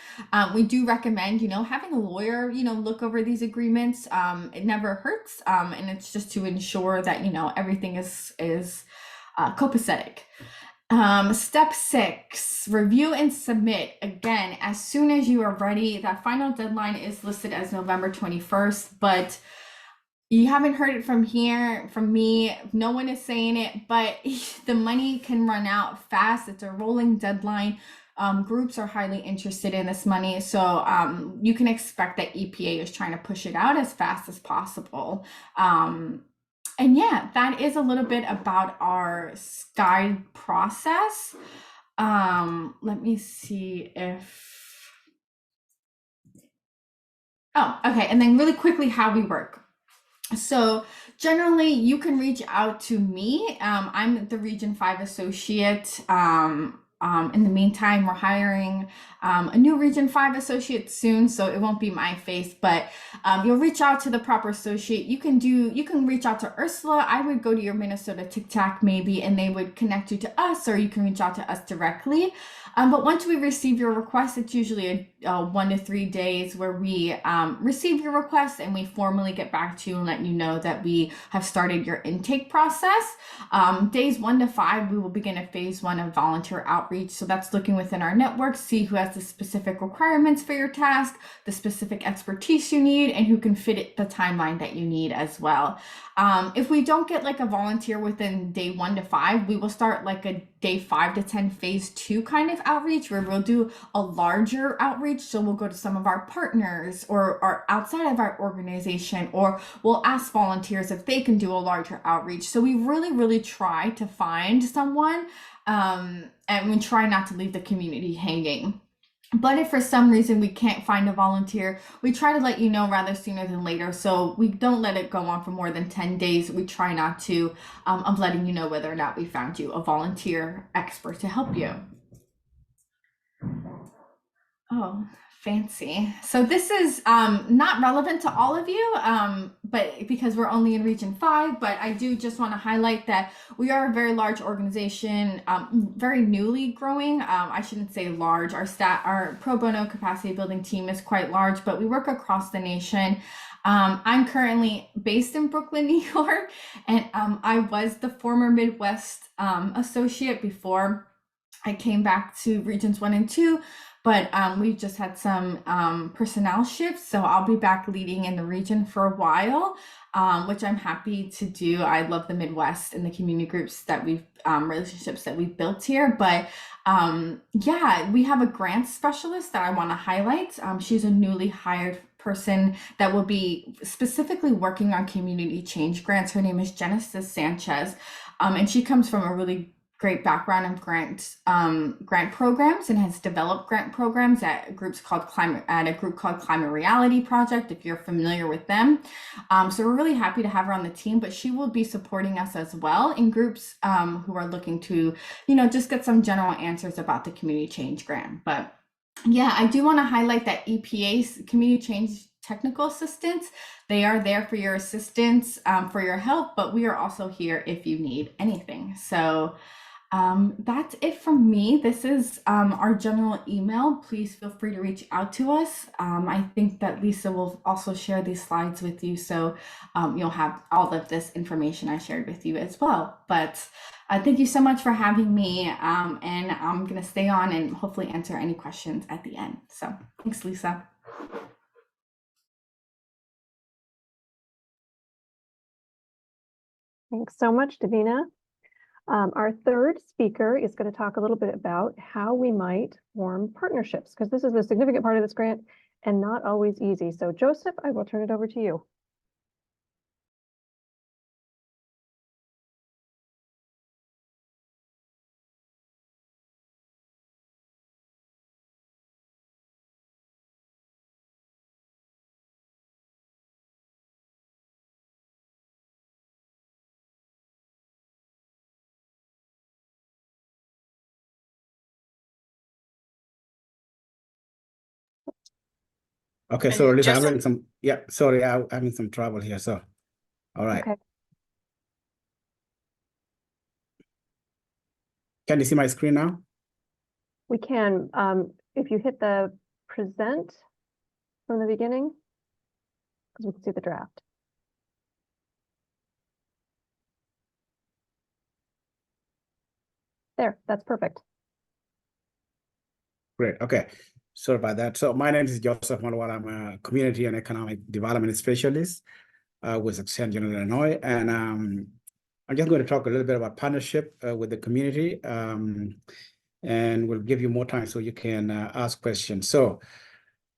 We do recommend, having a lawyer, look over these agreements. It never hurts. And it's just to ensure that, everything is copacetic. Step 6, review and submit. Again, as soon as you are ready. That final deadline is listed as November 21st, but you haven't heard it from me. No one is saying it, but the money can run out fast. It's a rolling deadline. Groups are highly interested in this money. So you can expect that EPA is trying to push it out as fast as possible. And yeah, that is a little bit about our guide process. Let me see if... Oh, okay. And then really quickly how we work. So generally you can reach out to me. I'm the Region 5 associate. In the meantime, we're hiring a new Region 5 associate soon, so it won't be my face, but you'll reach out to the proper associate. You can reach out to Ursula. I would go to your Minnesota Tic-Tac maybe, and they would connect you to us, or you can reach out to us directly. But once we receive your request, it's usually 1 to 3 days where we receive your request and we formally get back to you and let you know that we have started your intake process. Days 1 to 5, we will begin a phase 1 of volunteer outreach. So that's looking within our network, see who has the specific requirements for your task, the specific expertise you need, and who can fit it the timeline that you need as well. If we don't get like a volunteer within day 1 to 5, we will start like a day 5 to 10 phase 2 kind of outreach, where we'll do a larger outreach. So we'll go to some of our partners or outside of our organization, or we'll ask volunteers if they can do a larger outreach. So we really, really try to find someone, and we try not to leave the community hanging. But if for some reason we can't find a volunteer, we try to let you know rather sooner than later. So we don't let it go on for more than 10 days. We try not to, of letting you know whether or not we found you a volunteer expert to help you. Oh, fancy. So this is not relevant to all of you, but because we're only in Region 5, but I do just want to highlight that we are a very large organization, very newly growing. I shouldn't say large. Our pro bono capacity building team is quite large, but we work across the nation. I'm currently based in Brooklyn, New York, and I was the former Midwest associate before I came back to Regions 1 and 2. But we've just had some personnel shifts, so I'll be back leading in the region for a while, which I'm happy to do. I love the Midwest and the community groups that relationships that we've built here. But yeah, we have a grants specialist that I want to highlight. She's a newly hired person that will be specifically working on community change grants. Her name is Genesis Sanchez, and she comes from a really great background in grant programs and has developed grant programs at a group called Climate Reality Project, if you're familiar with them. So we're really happy to have her on the team, but she will be supporting us as well in groups who are looking to, just get some general answers about the community change grant. But yeah, I do want to highlight that EPA's community change technical assistance. They are there for your assistance, for your help, but we are also here if you need anything. So that's it from me. This is our general email. Please feel free to reach out to us. I think that Lisa will also share these slides with you, so you'll have all of this information I shared with you as well. But thank you so much for having me, and I'm going to stay on and hopefully answer any questions at the end. So thanks, Lisa. Thanks so much, Davina. Our third speaker is going to talk a little bit about how we might form partnerships, because this is a significant part of this grant and not always easy. So Joseph, I will turn it over to you. Okay, so Lisa, I'm having some, sorry, I'm having some trouble here, so, all right. Okay. Can you see my screen now? We can, if you hit the present from the beginning, because we can see the draft. There, that's perfect. Great, okay. Sorry about that. So my name is Joseph Malwal. I'm a community and economic development specialist with Extension Illinois. And I'm just going to talk a little bit about partnership with the community. And we'll give you more time so you can ask questions. So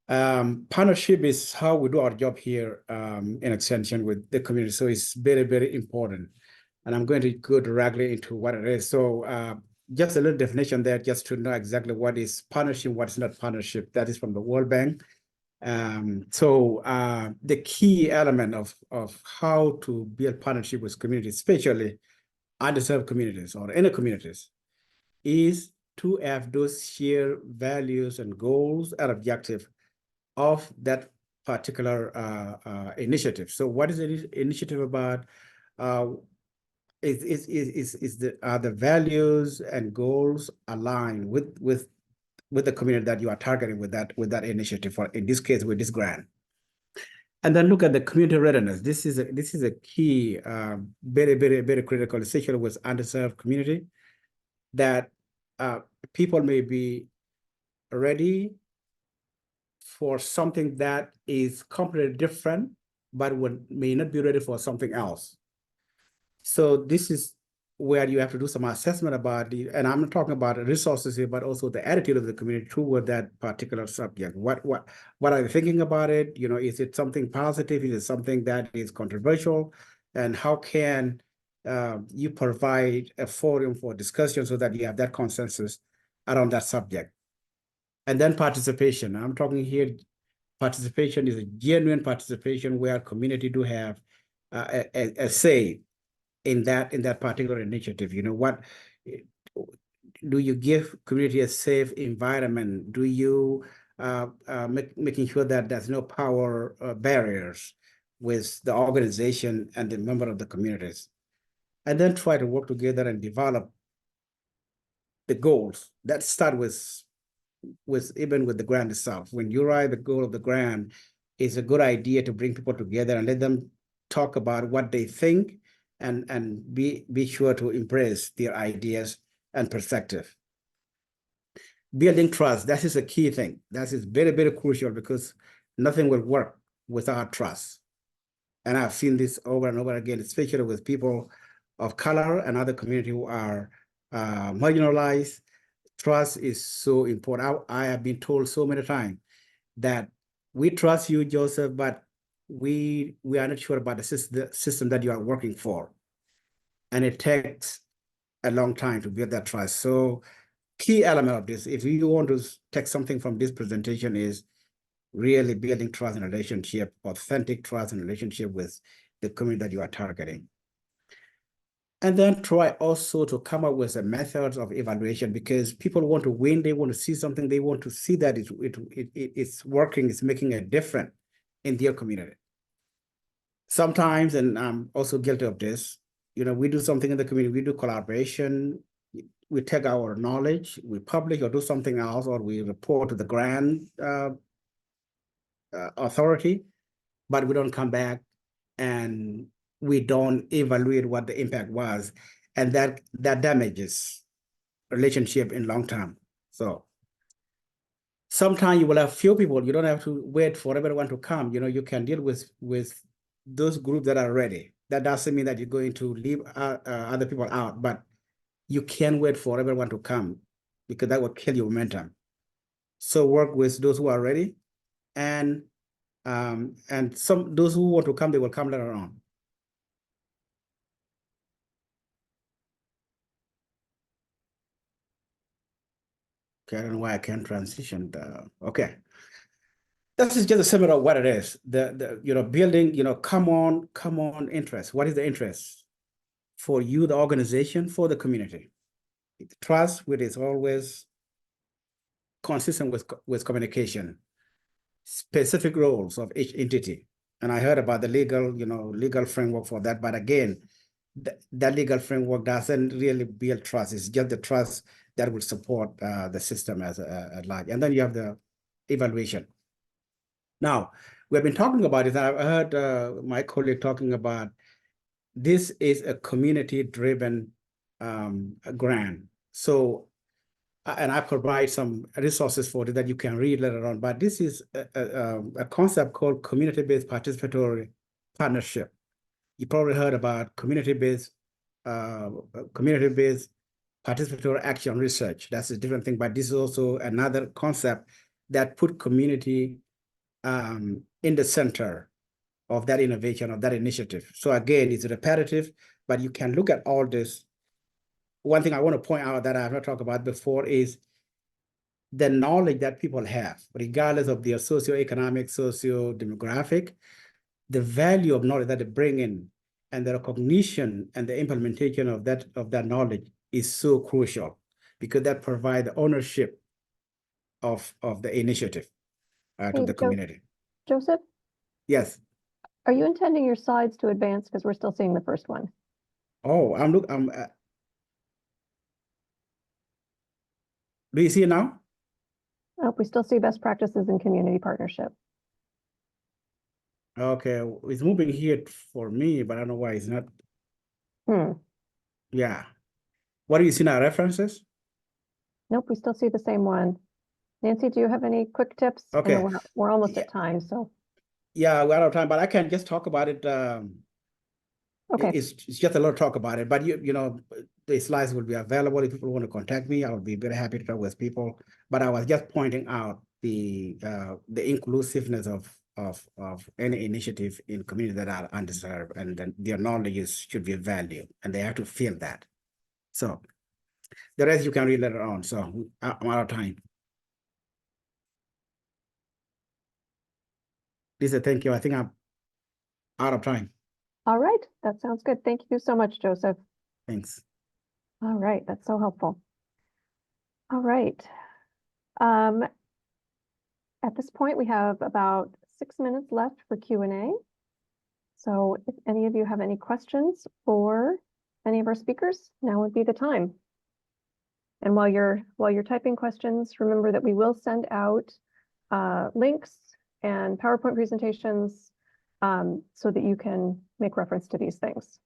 partnership is how we do our job here in Extension with the community. So it's very, very important. And I'm going to go directly into what it is. So just a little definition there, just to know exactly what is partnership, what is not partnership. That is from the World Bank. So the key element of how to build partnership with communities, especially underserved communities or inner communities, is to have those shared values and goals and objectives of that particular initiative. So what is the initiative about? The values and goals aligned with the community that you are targeting with that initiative, for in this case with this grant. And then look at the community readiness. This is a key, very, very, very critical, especially with underserved community, that people may be ready for something that is completely different, but may not be ready for something else. So this is where you have to do some assessment about and I'm not talking about resources here, but also the attitude of the community toward that particular subject. What are they thinking about it? Is it something positive? Is it something that is controversial? And how can you provide a forum for discussion so that you have that consensus around that subject? And then participation. I'm talking here, participation is a genuine participation where community do have a say in that particular initiative. What do you give community a safe environment? Do you making sure that there's no power barriers with the organization and the member of the communities, and then try to work together and develop the goals that start with even with the grant itself. When you write the goal of the grant, it's a good idea to bring people together and let them talk about what they think and be sure to embrace their ideas and perspective. Building trust, that is a key thing. That is very, very crucial, because nothing will work without trust. And I've seen this over and over again, especially with people of color and other communities who are marginalized. Trust is so important. I have been told so many times that we trust you, Joseph, but we are not sure about the system that you are working for. And it takes a long time to build that trust. So key element of this, if you want to take something from this presentation, is really building trust and relationship, authentic trust and relationship with the community that you are targeting. And then try also to come up with a method of evaluation, because people want to win, they want to see something, they want to see that it's working, it's making a difference in their community. Sometimes, and I'm also guilty of this, we do something in the community, we do collaboration, we take our knowledge, we publish or do something else, or we report to the grant authority, but we don't come back and we don't evaluate what the impact was, and that damages relationship in long term. So sometimes you will have few people, you don't have to wait for everyone to come. You can deal with those groups that are ready. That doesn't mean that you're going to leave other people out, but you can't wait for everyone to come, because that will kill your momentum. So work with those who are ready, and those who want to come, they will come later on. Okay, I don't know why I can't transition. Okay. This is just a summary of what it is. Building, common interest. What is the interest for you, the organization, for the community? Trust, which is always consistent with communication, specific roles of each entity. And I heard about the legal framework for that. But again, that legal framework doesn't really build trust. It's just the trust that will support the system as a large. And then you have the evaluation. Now, we've been talking about it. I've heard my colleague talking about this is a community-driven grant. So, and I provide some resources for it that you can read later on. But this is a concept called community-based participatory partnership. You probably heard about community-based participatory action research. That's a different thing, but this is also another concept that put community in the center of that innovation, of that initiative. So again, it's repetitive, but you can look at all this. One thing I want to point out that I have not talked about before is the knowledge that people have, regardless of their socioeconomic, socio-demographic, the value of knowledge that they bring in, and the recognition and the implementation of that knowledge is so crucial, because that provides ownership of the initiative to the community. Joseph, Yes. are you intending your slides to advance? Because we're still seeing the first one. Oh, do you see it now? Oh, we still see best practices in community partnership. Okay, it's moving here for me, but I don't know why it's not. Yeah. What do you see now? References? Nope, we still see the same one. Nancy, do you have any quick tips? I Okay. know we're almost at time, so. Yeah, we're out of time, but I can just talk about it. Okay. It's just a lot of talk about it, but the slides will be available. If people want to contact me, I would be very happy to talk with people. But I was just pointing out the inclusiveness of any initiative in communities that are undeserved, and then their knowledge should be valued, and they have to feel that. So the rest you can read later on. So I'm out of time. Lisa, thank you. I think I'm out of time. All right, that sounds good. Thank you so much, Joseph. Thanks. All right, that's so helpful. All right. At this point, we have about 6 minutes left for Q&A. So if any of you have any questions for any of our speakers, now would be the time. And while you're typing questions, remember that we will send out links and PowerPoint presentations so that you can make reference to these things.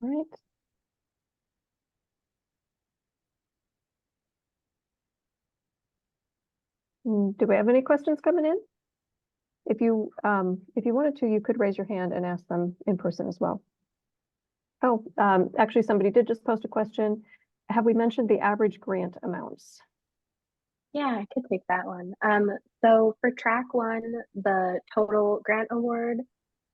All right. Do we have any questions coming in? If you wanted to, you could raise your hand and ask them in person as well. Oh, actually, somebody did just post a question. Have we mentioned the average grant amounts? Yeah, I could take that one. So for track one, the total grant award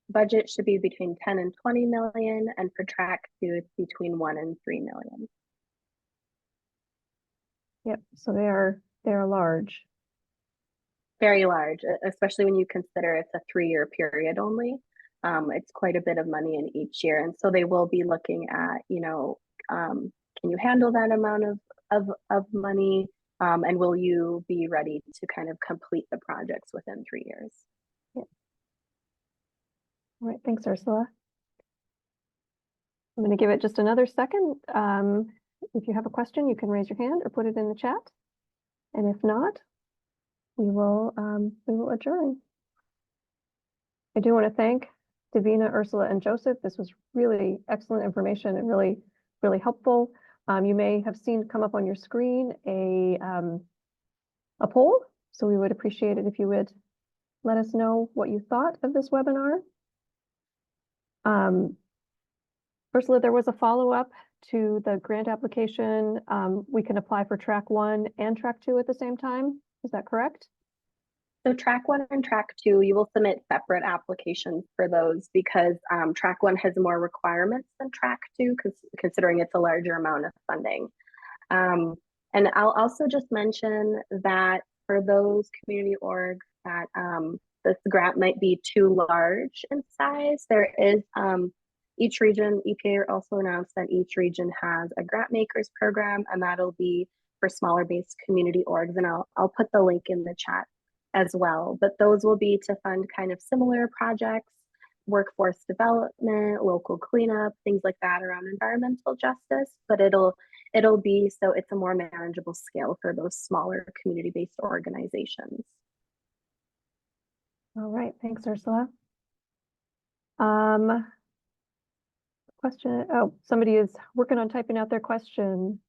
budget should be between 10 and 20 million, and for track 2 it's between 1 and 3 million. Yep, so they're large. Very large, especially when you consider it's a 3-year period only. It's quite a bit of money in each year, and so they will be looking at, can you handle that amount of money, and will you be ready to kind of complete the projects within 3 years? Yep. All right, thanks, Ursula. I'm going to give it just another second. If you have a question, you can raise your hand or put it in the chat, and if not, we will adjourn. I do want to thank Davina, Ursula, and Joseph. This was really excellent information and really, really helpful. You may have seen come up on your screen a poll, so we would appreciate it if you would let us know what you thought of this webinar. Ursula, there was a follow-up to the grant application. We can apply for track 1 and track 2 at the same time. Is that correct? So track 1 and track 2, you will submit separate applications for those because track 1 has more requirements than track 2, considering it's a larger amount of funding. And I'll also just mention that for those community orgs that this grant might be too large in size, there is each region, EPA also announced that each region has a grant makers program, and that'll be for smaller based community orgs. And I'll put the link in the chat as well. But those will be to fund kind of similar projects, workforce development, local cleanup, things like that around environmental justice. But it'll be so it's a more manageable scale for those smaller community-based organizations. All right, thanks, Ursula. Question, oh, somebody is working on typing out their question.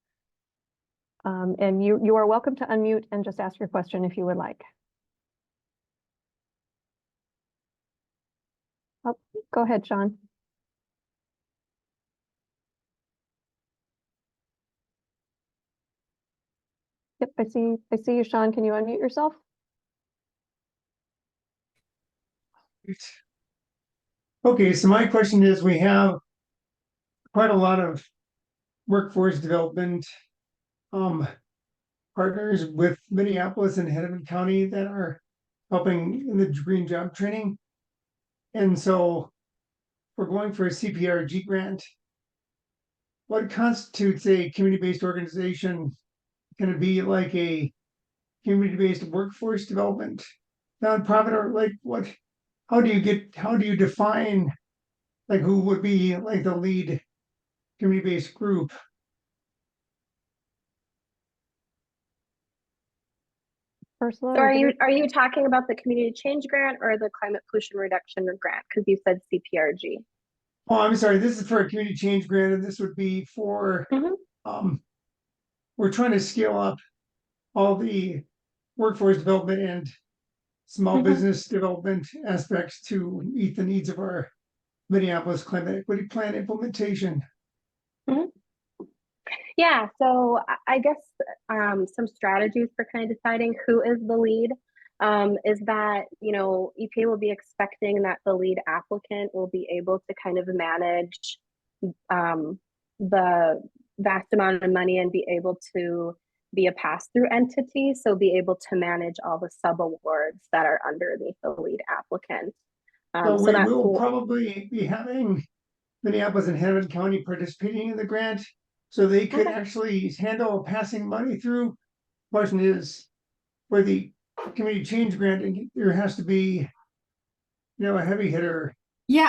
And you are welcome to unmute and just ask your question if you would like. Oh, go ahead, Sean. Yep, I see you, Sean. Can you unmute yourself? Okay, so my question is, we have quite a lot of workforce development partners with Minneapolis and Hennepin County that are helping in the green job training. And so we're going for a CPRG grant. What constitutes a community-based organization? Can it be like a community-based workforce development nonprofit, or like what? How do you define like who would be like the lead community-based group? Ursula, So are you talking about the community change grant or the climate pollution reduction grant? Because you said CPRG. Oh, I'm sorry. This is for a community change grant, and this would be for we're trying to scale up all the workforce development and small business development aspects to meet the needs of our Minneapolis climate equity plan implementation. Yeah, so I guess some strategies for kind of deciding who is the lead is that, EPA will be expecting that the lead applicant will be able to kind of manage the vast amount of money and be able to be a pass-through entity, so be able to manage all the sub-awards that are underneath the lead applicant. So we will probably be having Minneapolis and Hennepin County participating in the grant, so they could actually handle passing money through. Question is, for the community change grant, there has to be, a heavy hitter. Yeah,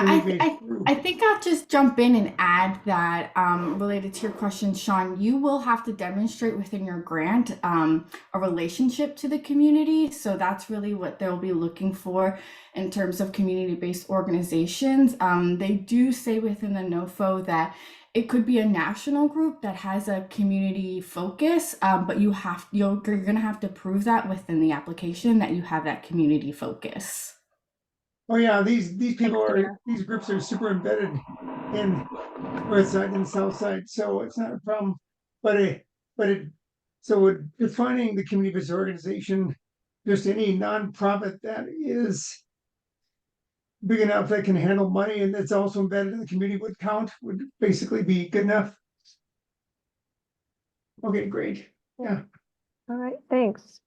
I think I'll just jump in and add that related to your question, Sean, you will have to demonstrate within your grant a relationship to the community. So that's really what they'll be looking for in terms of community-based organizations. They do say within the NOFO that it could be a national group that has a community focus, but you're going to have to prove that within the application that you have that community focus. Oh yeah, these these groups are super embedded in North Side and South Side, so it's not a problem. So defining the community-based organization, just any nonprofit that big enough that can handle money and that's also embedded in the community would count, would basically be good enough. Okay, great. Yeah. All right, thanks.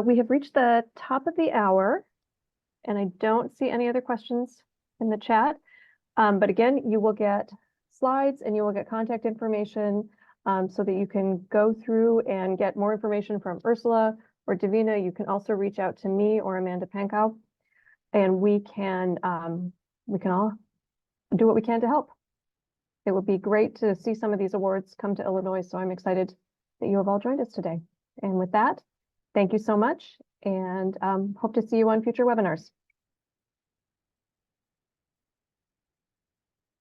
We have reached the top of the hour, and I don't see any other questions in the chat. But again, you will get slides and you will get contact information so that you can go through and get more information from Ursula or Davina. You can also reach out to me or Amanda Pankau, and we can all do what we can to help. It would be great to see some of these awards come to Illinois, so I'm excited that you have all joined us today. And with that, thank you so much, and hope to see you on future webinars.